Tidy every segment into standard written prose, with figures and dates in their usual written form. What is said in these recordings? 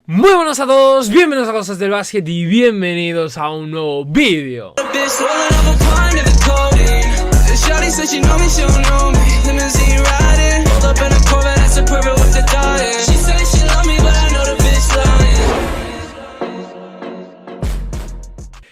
Muy buenos a todos, bienvenidos a Cosas del Básquet y bienvenidos a un nuevo vídeo.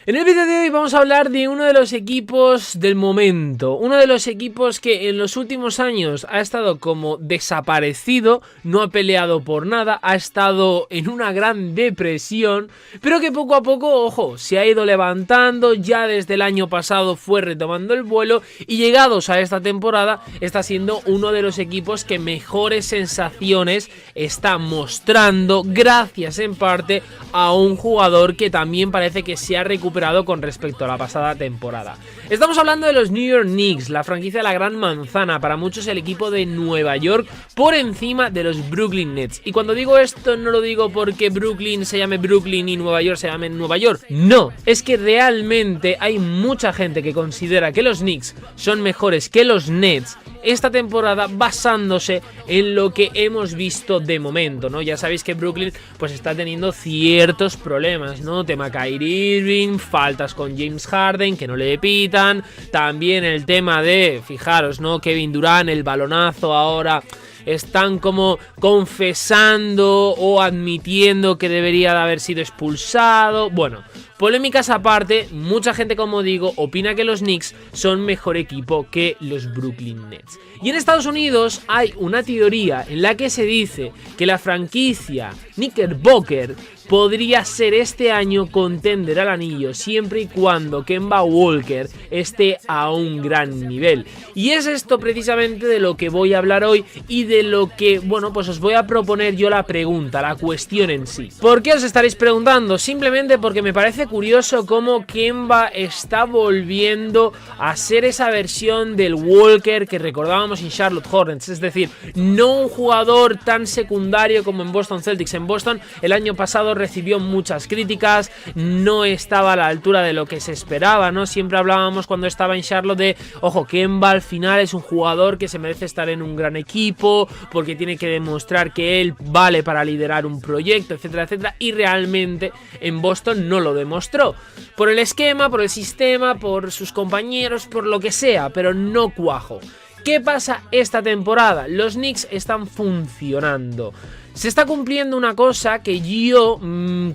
En el vídeo de hoy vamos a hablar de uno de los equipos del momento, uno de los equipos que en los últimos años ha estado como desaparecido, no ha peleado por nada, ha estado en una gran depresión, pero que poco a poco, ojo, se ha ido levantando, ya desde el año pasado fue retomando el vuelo y llegados a esta temporada está siendo uno de los equipos que mejores sensaciones está mostrando, gracias en parte a un jugador que también parece que se ha recuperado con respecto a la pasada temporada. Estamos hablando de los New York Knicks, la franquicia de la Gran Manzana, para muchos el equipo de Nueva York por encima de los Brooklyn Nets. Y cuando digo esto no lo digo porque Brooklyn se llame Brooklyn y Nueva York se llame Nueva York. No, es que realmente hay mucha gente que considera que los Knicks son mejores que los Nets esta temporada basándose en lo que hemos visto de momento, ¿no? Ya sabéis que Brooklyn pues está teniendo ciertos problemas, ¿no? Tema Kyrie Irving, faltas con James Harden que no le pitan, también el tema de, fijaros, ¿no? Kevin Durant, el balonazo ahora están como confesando o admitiendo que debería de haber sido expulsado. Bueno, polémicas aparte, mucha gente, como digo, opina que los Knicks son mejor equipo que los Brooklyn Nets. Y en Estados Unidos hay una teoría en la que se dice que la franquicia Knickerbocker podría ser este año contender al anillo siempre y cuando Kemba Walker esté a un gran nivel. Y es esto precisamente de lo que voy a hablar hoy y de lo que, bueno, pues os voy a proponer yo la pregunta, la cuestión en sí. ¿Por qué os estaréis preguntando? Simplemente porque me parece curioso cómo Kemba está volviendo a ser esa versión del Walker que recordábamos en Charlotte Hornets, es decir, no un jugador tan secundario como en Boston Celtics. En Boston el año pasado recibió muchas críticas, no estaba a la altura de lo que se esperaba, ¿no? Siempre hablábamos cuando estaba en Charlotte de, ojo, Kemba al final es un jugador que se merece estar en un gran equipo, porque tiene que demostrar que él vale para liderar un proyecto, etcétera, etcétera, y realmente en Boston no lo demostró. Por el esquema, por el sistema, por sus compañeros, por lo que sea, pero no cuajo. ¿Qué pasa esta temporada? Los Knicks están funcionando. Se está cumpliendo una cosa que yo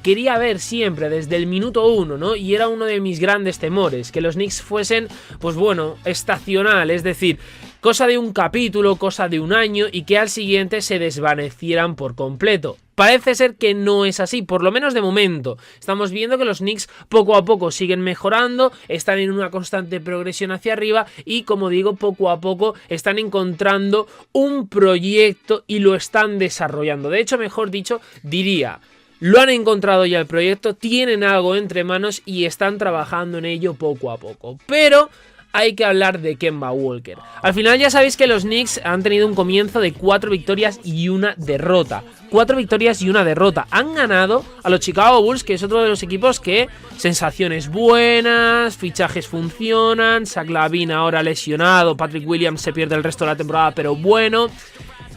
quería ver siempre desde el minuto 1, ¿no? Y era uno de mis grandes temores, que los Knicks fuesen, pues bueno, estacional, es decir, cosa de un capítulo, cosa de un año y que al siguiente se desvanecieran por completo. Parece ser que no es así, por lo menos de momento. Estamos viendo que los Knicks poco a poco siguen mejorando, están en una constante progresión hacia arriba y, como digo, poco a poco están encontrando un proyecto y lo están desarrollando. De hecho, mejor dicho, diría, lo han encontrado ya el proyecto, tienen algo entre manos y están trabajando en ello poco a poco. Pero hay que hablar de Kemba Walker. Al final ya sabéis que los Knicks han tenido un comienzo de 4 victorias y una derrota. 4 victorias y una derrota. Han ganado a los Chicago Bulls, que es otro de los equipos que sensaciones buenas, fichajes funcionan, Zach LaVine ahora lesionado, Patrick Williams se pierde el resto de la temporada, pero bueno,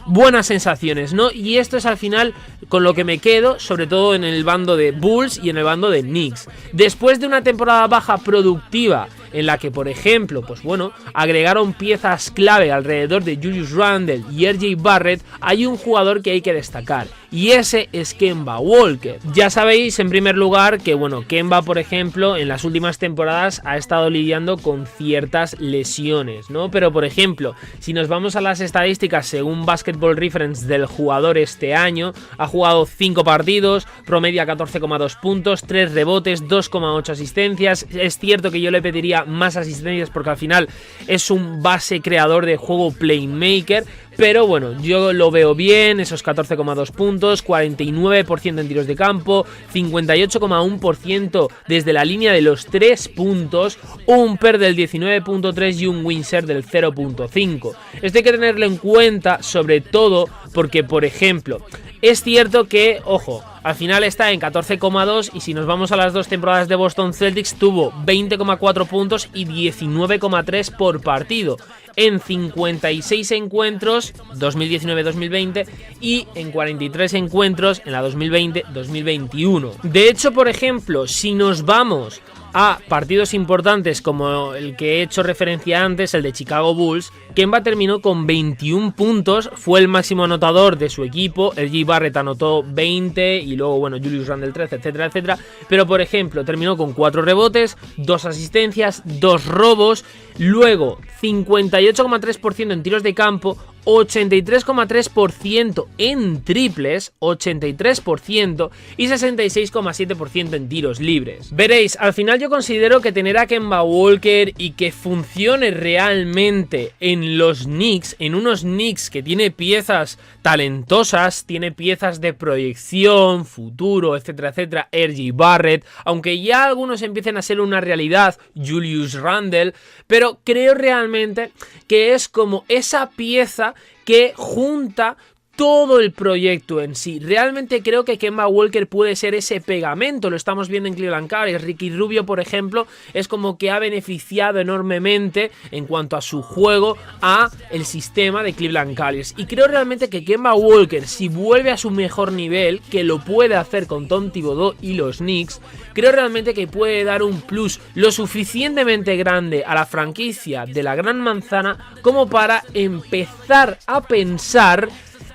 buenas sensaciones, ¿no? Y esto es al final con lo que me quedo, sobre todo en el bando de Bulls y en el bando de Knicks. Después de una temporada baja productiva en la que, por ejemplo, pues bueno, agregaron piezas clave alrededor de Julius Randle y RJ Barrett, hay un jugador que hay que destacar y ese es Kemba Walker. Ya sabéis, en primer lugar, que bueno, Kemba, por ejemplo, en las últimas temporadas ha estado lidiando con ciertas lesiones, ¿no? Pero, por ejemplo, si nos vamos a las estadísticas según Basketball Reference del jugador este año, ha jugado 5 partidos, promedia 14,2 puntos, 3 rebotes, 2,8 asistencias. Es cierto que yo le pediría más asistencias porque al final es un base creador de juego playmaker, pero bueno, yo lo veo bien, esos 14,2 puntos, 49% en tiros de campo, 58,1% desde la línea de los 3 puntos, un PER del 19.3 y un win share del 0.5. Esto hay que tenerlo en cuenta, sobre todo porque por ejemplo, es cierto que, ojo, al final está en 14,2 y si nos vamos a las 2 temporadas de Boston Celtics tuvo 20,4 puntos y 19,3 por partido en 56 encuentros 2019-2020 y en 43 encuentros en la 2020-2021. De hecho, por ejemplo, si nos vamos a partidos importantes como el que he hecho referencia antes, el de Chicago Bulls, Kemba terminó con 21 puntos, fue el máximo anotador de su equipo, R.J. Barrett anotó 20 y luego, bueno, Julius Randle 13, etcétera, etcétera, pero por ejemplo, terminó con 4 rebotes, 2 asistencias, 2 robos, luego 58,3% en tiros de campo, 83,3% en triples, 83% y 66,7% en tiros libres. Veréis, al final yo considero que tener a Kemba Walker y que funcione realmente en los Knicks, en unos Knicks que tiene piezas talentosas, tiene piezas de proyección, futuro, etcétera, etcétera, R.J. Barrett, aunque ya algunos empiecen a ser una realidad, Julius Randle, pero creo realmente que es como esa pieza que junta todo el proyecto en sí. Realmente creo que Kemba Walker puede ser ese pegamento, lo estamos viendo en Cleveland Cavaliers. Ricky Rubio, por ejemplo, es como que ha beneficiado enormemente en cuanto a su juego a el sistema de Cleveland Cavaliers. Y creo realmente que Kemba Walker, si vuelve a su mejor nivel, que lo puede hacer con Tom Thibodeau y los Knicks, creo realmente que puede dar un plus lo suficientemente grande a la franquicia de la Gran Manzana como para empezar a pensar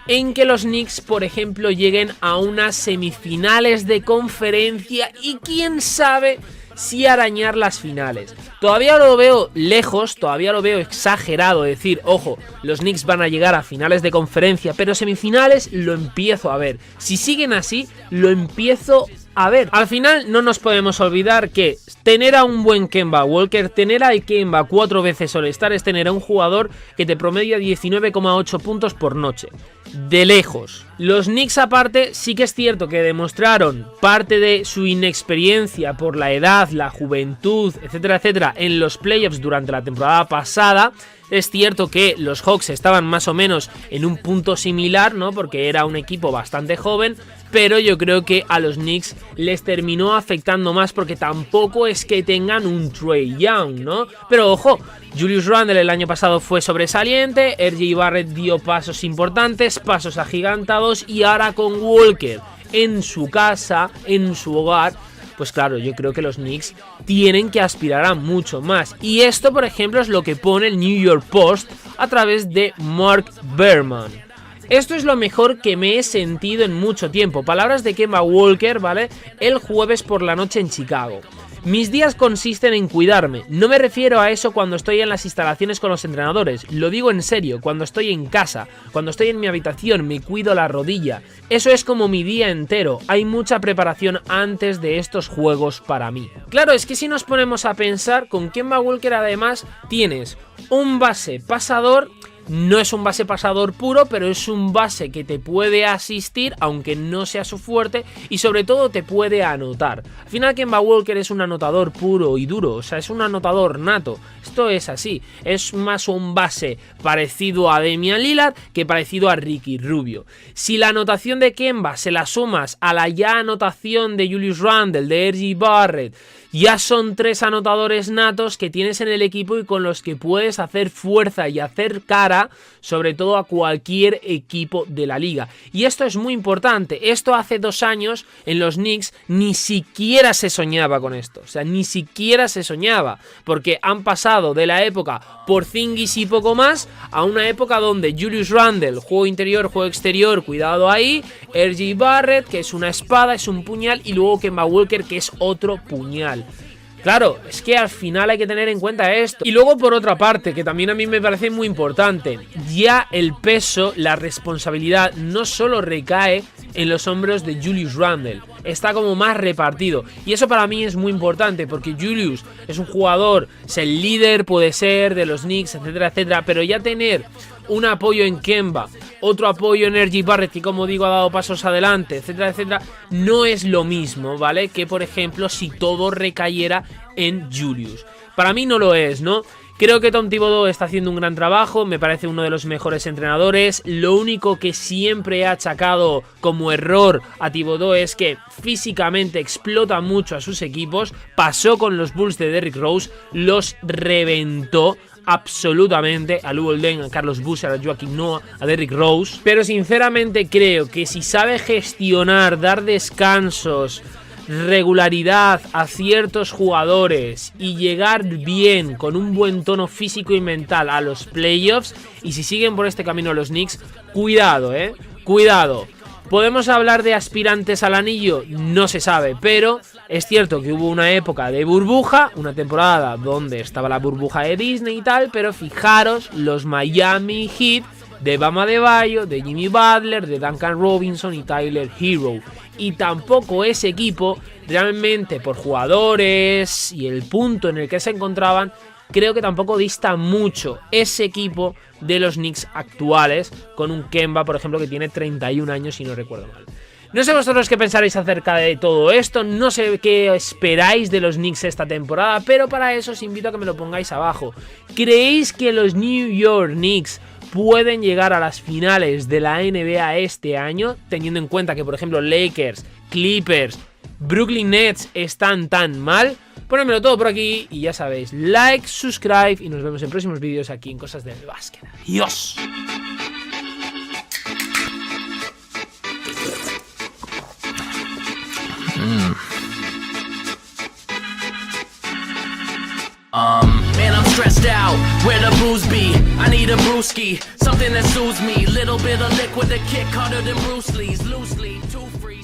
en que los Knicks, por ejemplo, lleguen a unas semifinales de conferencia y quién sabe si arañar las finales. Todavía lo veo lejos, todavía lo veo exagerado decir, ojo, los Knicks van a llegar a finales de conferencia, pero semifinales lo empiezo a ver. Si siguen así, lo empiezo a ver. Al final no nos podemos olvidar que tener a un buen Kemba Walker, tener a Kemba 4 veces All-Star es tener a un jugador que te promedia 19,8 puntos por noche. De lejos. Los Knicks aparte sí que es cierto que demostraron parte de su inexperiencia por la edad, la juventud, etcétera, etcétera, en los playoffs durante la temporada pasada. Es cierto que los Hawks estaban más o menos en un punto similar, ¿no? Porque era un equipo bastante joven, pero yo creo que a los Knicks les terminó afectando más porque tampoco es que tengan un Trae Young, ¿no? Pero ojo, Julius Randle el año pasado fue sobresaliente, R.J. Barrett dio pasos importantes, pasos agigantados y ahora con Walker en su casa, en su hogar, pues claro, yo creo que los Knicks tienen que aspirar a mucho más. Y esto, por ejemplo, es lo que pone el New York Post a través de Mark Berman. Esto es lo mejor que me he sentido en mucho tiempo. Palabras de Kemba Walker, ¿vale? El jueves por la noche en Chicago. Mis días consisten en cuidarme. No me refiero a eso cuando estoy en las instalaciones con los entrenadores. Lo digo en serio, cuando estoy en casa, cuando estoy en mi habitación, me cuido la rodilla. Eso es como mi día entero. Hay mucha preparación antes de estos juegos para mí. Claro, es que si nos ponemos a pensar, con Kemba Walker además tienes un base pasador. No es un base pasador puro, pero es un base que te puede asistir, aunque no sea su fuerte, y sobre todo te puede anotar. Al final Kemba Walker es un anotador puro y duro, o sea, es un anotador nato. Esto es así, es más un base parecido a Damian Lillard que parecido a Ricky Rubio. Si la anotación de Kemba se la sumas a la ya anotación de Julius Randle, de R.J. Barrett, ya son 3 anotadores natos que tienes en el equipo y con los que puedes hacer fuerza y hacer cara, sobre todo a cualquier equipo de la liga. Y esto es muy importante. Esto hace 2 años en los Knicks ni siquiera se soñaba con esto. O sea, ni siquiera se soñaba. Porque han pasado de la época Porzingis y poco más a una época donde Julius Randle, juego interior, juego exterior, cuidado ahí. R.J. Barrett, que es una espada, es un puñal. Y luego Kemba Walker, que es otro puñal. Claro, es que al final hay que tener en cuenta esto. Y luego por otra parte, que también a mí me parece muy importante, ya el peso, la responsabilidad no solo recae en los hombros de Julius Randle, está como más repartido. Y eso para mí es muy importante porque Julius es un jugador, es el líder, puede ser, de los Knicks, etcétera, etcétera, pero ya tener un apoyo en Kemba otro apoyo en R.J. Barrett que, como digo, ha dado pasos adelante, etcétera, etcétera, no es lo mismo, ¿vale? Que, por ejemplo, si todo recayera en Julius. Para mí no lo es, ¿no? Creo que Tom Thibodeau está haciendo un gran trabajo, me parece uno de los mejores entrenadores. Lo único que siempre he achacado como error a Thibodeau es que físicamente explota mucho a sus equipos. Pasó con los Bulls de Derrick Rose, los reventó absolutamente a Luol Deng, a Carlos Boozer, a Joakim Noah, a Derrick Rose. Pero sinceramente creo que si sabe gestionar, dar descansos, regularidad a ciertos jugadores y llegar bien con un buen tono físico y mental a los playoffs, y si siguen por este camino los Knicks, cuidado, cuidado. ¿Podemos hablar de aspirantes al anillo? No se sabe, pero es cierto que hubo una época de burbuja, una temporada donde estaba la burbuja de Disney y tal, pero fijaros los Miami Heat de Bam Adebayo, de Jimmy Butler, de Duncan Robinson y Tyler Hero. Y tampoco ese equipo, realmente por jugadores y el punto en el que se encontraban, creo que tampoco dista mucho ese equipo de los Knicks actuales, con un Kemba, por ejemplo, que tiene 31 años, si no recuerdo mal. No sé vosotros qué pensaréis acerca de todo esto, no sé qué esperáis de los Knicks esta temporada, pero para eso os invito a que me lo pongáis abajo. ¿Creéis que los New York Knicks pueden llegar a las finales de la NBA este año, teniendo en cuenta que, por ejemplo, Lakers, Clippers, Brooklyn Nets están tan mal? Ponedmelo todo por aquí y ya sabéis, like, subscribe y nos vemos en próximos vídeos aquí en Cosas del Básquet. ¡Adiós! Man, I'm stressed out, where the booze be? I need a brewski, something that soothes me. Little bit of liquid to kick harder than Bruce Lee's, loosely, too free.